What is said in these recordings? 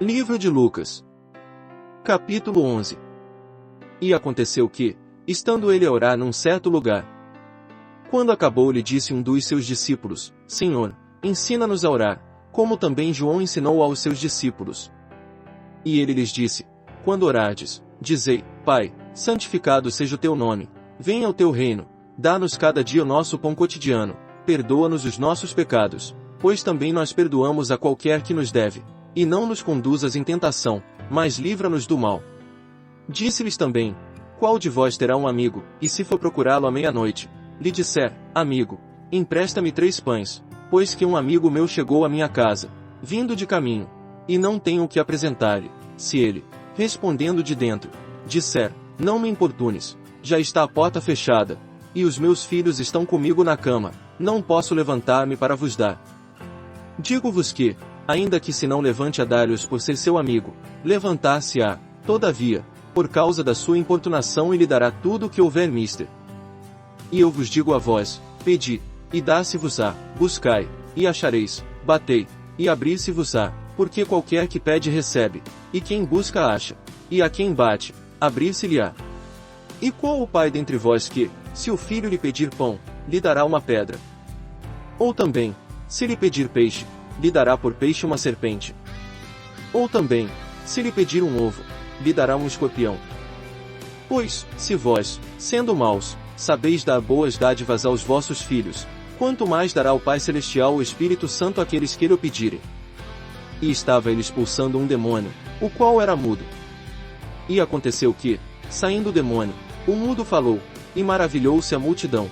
Livro de Lucas. Capítulo 11. E aconteceu que, estando ele a orar num certo lugar, quando acabou lhe disse um dos seus discípulos, Senhor, ensina-nos a orar, como também João ensinou aos seus discípulos. E ele lhes disse, quando orardes, dizei, Pai, santificado seja o teu nome, venha o teu reino, dá-nos cada dia o nosso pão cotidiano, perdoa-nos os nossos pecados, pois também nós perdoamos a qualquer que nos deve. E não nos conduzas em tentação, mas livra-nos do mal. Disse-lhes também, qual de vós terá um amigo, e se for procurá-lo à meia-noite, lhe disser, amigo, empresta-me 3 pães, pois que um amigo meu chegou à minha casa, vindo de caminho, e não tenho o que apresentar-lhe, se ele, respondendo de dentro, disser, não me importunes, já está a porta fechada, e os meus filhos estão comigo na cama, não posso levantar-me para vos dar. Digo-vos que, ainda que se não levante a dar-lhes por ser seu amigo, levantar-se-á, todavia, por causa da sua importunação e lhe dará tudo o que houver mister. E eu vos digo a vós, pedi, e dá-se-vos-á, buscai, e achareis, batei, e abrir-se-vos-á, porque qualquer que pede recebe, e quem busca acha, e a quem bate, abrir-se-lhe-á. E qual o pai dentre vós que, se o filho lhe pedir pão, lhe dará uma pedra? Ou também, se lhe pedir peixe, lhe dará por peixe uma serpente? Ou também, se lhe pedir um ovo, lhe dará um escorpião? Pois, se vós, sendo maus, sabeis dar boas dádivas aos vossos filhos, quanto mais dará o Pai Celestial o Espírito Santo àqueles que lhe o pedirem. E estava ele expulsando um demônio, o qual era mudo. E aconteceu que, saindo o demônio, o mudo falou, e maravilhou-se a multidão.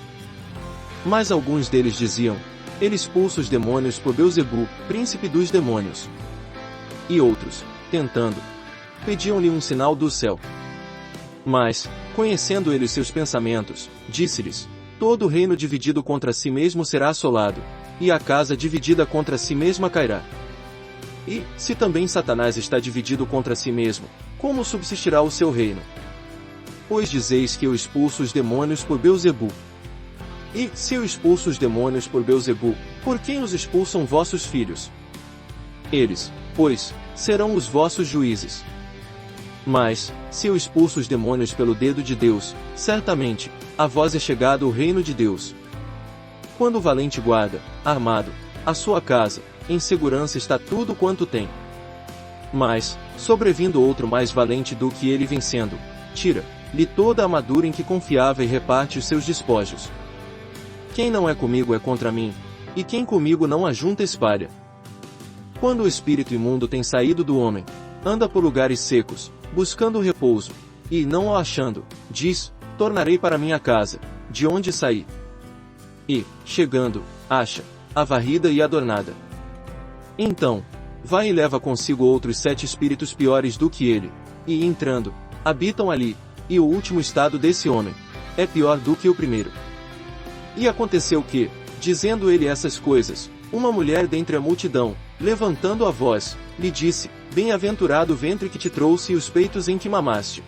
Mas alguns deles diziam, ele expulsa os demônios por Beelzebu, príncipe dos demônios. E outros, tentando, pediam-lhe um sinal do céu. Mas, conhecendo ele seus pensamentos, disse-lhes, todo reino dividido contra si mesmo será assolado, e a casa dividida contra si mesma cairá. E, se também Satanás está dividido contra si mesmo, como subsistirá o seu reino? Pois dizeis que eu expulso os demônios por Beelzebu. E, se eu expulso os demônios por Beelzebu, por quem os expulsam vossos filhos? Eles, pois, serão os vossos juízes. Mas, se eu expulso os demônios pelo dedo de Deus, certamente, a vós é chegado o reino de Deus. Quando o valente guarda, armado, a sua casa, em segurança está tudo quanto tem. Mas, sobrevindo outro mais valente do que ele vencendo, tira-lhe toda a armadura em que confiava e reparte os seus despojos. Quem não é comigo é contra mim, e quem comigo não ajunta espalha. Quando o espírito imundo tem saído do homem, anda por lugares secos, buscando repouso, e não o achando, diz, tornarei para minha casa, de onde saí. E, chegando, acha, a varrida e adornada. Então, vai e leva consigo outros 7 espíritos piores do que ele, e entrando, habitam ali, e o último estado desse homem é pior do que o primeiro. E aconteceu que, dizendo ele essas coisas, uma mulher dentre a multidão, levantando a voz, lhe disse, bem-aventurado o ventre que te trouxe e os peitos em que mamaste.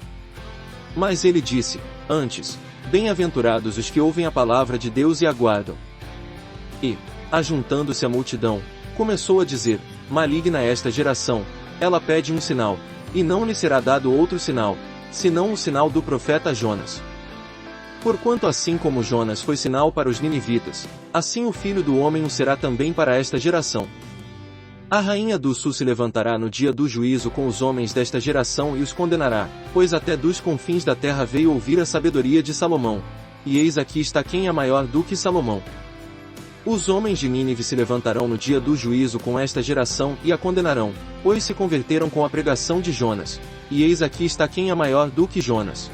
Mas ele disse, antes, bem-aventurados os que ouvem a palavra de Deus e aguardam. E, ajuntando-se a multidão, começou a dizer, maligna é esta geração, ela pede um sinal, e não lhe será dado outro sinal, senão o sinal do profeta Jonas. Porquanto assim como Jonas foi sinal para os ninivitas, assim o Filho do Homem o será também para esta geração. A rainha do sul se levantará no dia do juízo com os homens desta geração e os condenará, pois até dos confins da terra veio ouvir a sabedoria de Salomão. E eis aqui está quem é maior do que Salomão. Os homens de Nínive se levantarão no dia do juízo com esta geração e a condenarão, pois se converteram com a pregação de Jonas. E eis aqui está quem é maior do que Jonas.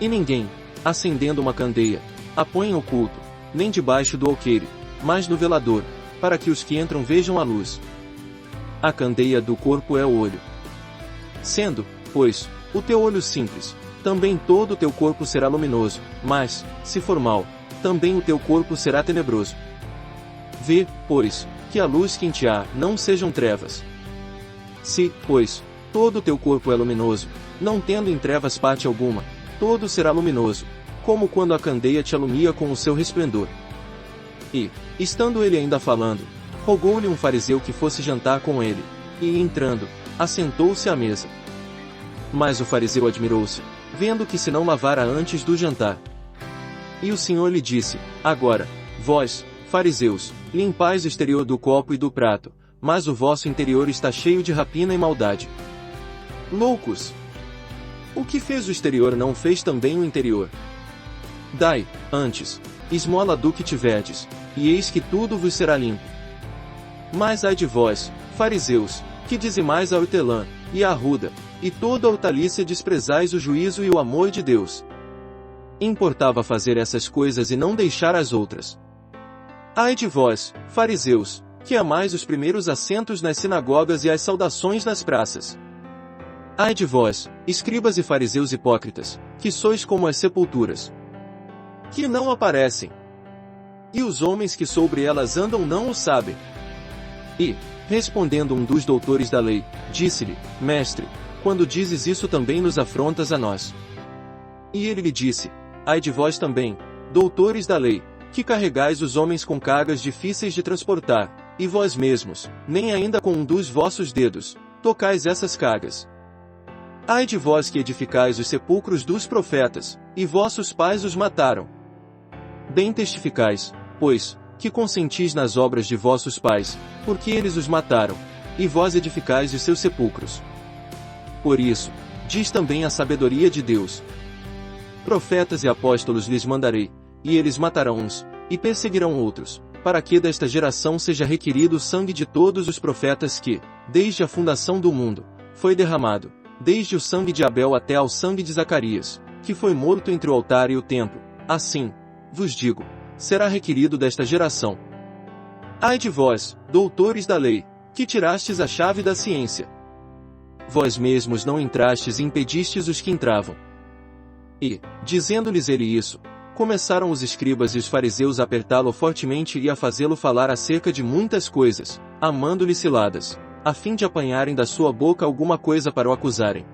E ninguém, acendendo uma candeia, a põe em oculto, nem debaixo do alqueire, mas no velador, para que os que entram vejam a luz. A candeia do corpo é o olho. Sendo, pois, o teu olho simples, também todo o teu corpo será luminoso, mas, se for mau, também o teu corpo será tenebroso. Vê, pois, que a luz que em ti há não sejam trevas. Se, pois, todo o teu corpo é luminoso, não tendo em trevas parte alguma, todo será luminoso, como quando a candeia te alumia com o seu resplendor. E, estando ele ainda falando, rogou-lhe um fariseu que fosse jantar com ele, e entrando, assentou-se à mesa. Mas o fariseu admirou-se, vendo que se não lavara antes do jantar. E o Senhor lhe disse: agora, vós, fariseus, limpais o exterior do copo e do prato, mas o vosso interior está cheio de rapina e maldade. Loucos! O que fez o exterior não fez também o interior? Dai, antes, esmola do que tiverdes, e eis que tudo vos será limpo. Mas ai de vós, fariseus, que dizimais a hortelã, e a arruda, e toda a hortaliça desprezais o juízo e o amor de Deus. Importava fazer essas coisas e não deixar as outras. Ai de vós, fariseus, que amais os primeiros assentos nas sinagogas e as saudações nas praças. Ai de vós, escribas e fariseus hipócritas, que sois como as sepulturas, que não aparecem, e os homens que sobre elas andam não o sabem. E, respondendo um dos doutores da lei, disse-lhe: Mestre, quando dizes isso também nos afrontas a nós. E ele lhe disse: ai de vós também, doutores da lei, que carregais os homens com cargas difíceis de transportar, e vós mesmos, nem ainda com um dos vossos dedos, tocais essas cargas. Ai de vós que edificais os sepulcros dos profetas, e vossos pais os mataram. Bem testificais, pois, que consentis nas obras de vossos pais, porque eles os mataram, e vós edificais os seus sepulcros. Por isso, diz também a sabedoria de Deus: profetas e apóstolos lhes mandarei, e eles matarão uns, e perseguirão outros, para que desta geração seja requerido o sangue de todos os profetas que, desde a fundação do mundo, foi derramado, desde o sangue de Abel até ao sangue de Zacarias, que foi morto entre o altar e o templo. Assim, vos digo, será requerido desta geração. Ai de vós, doutores da lei, que tirastes a chave da ciência. Vós mesmos não entrastes e impedistes os que entravam. E, dizendo-lhes ele isso, começaram os escribas e os fariseus a apertá-lo fortemente e a fazê-lo falar acerca de muitas coisas, amando-lhe ciladas, a fim de apanharem da sua boca alguma coisa para o acusarem.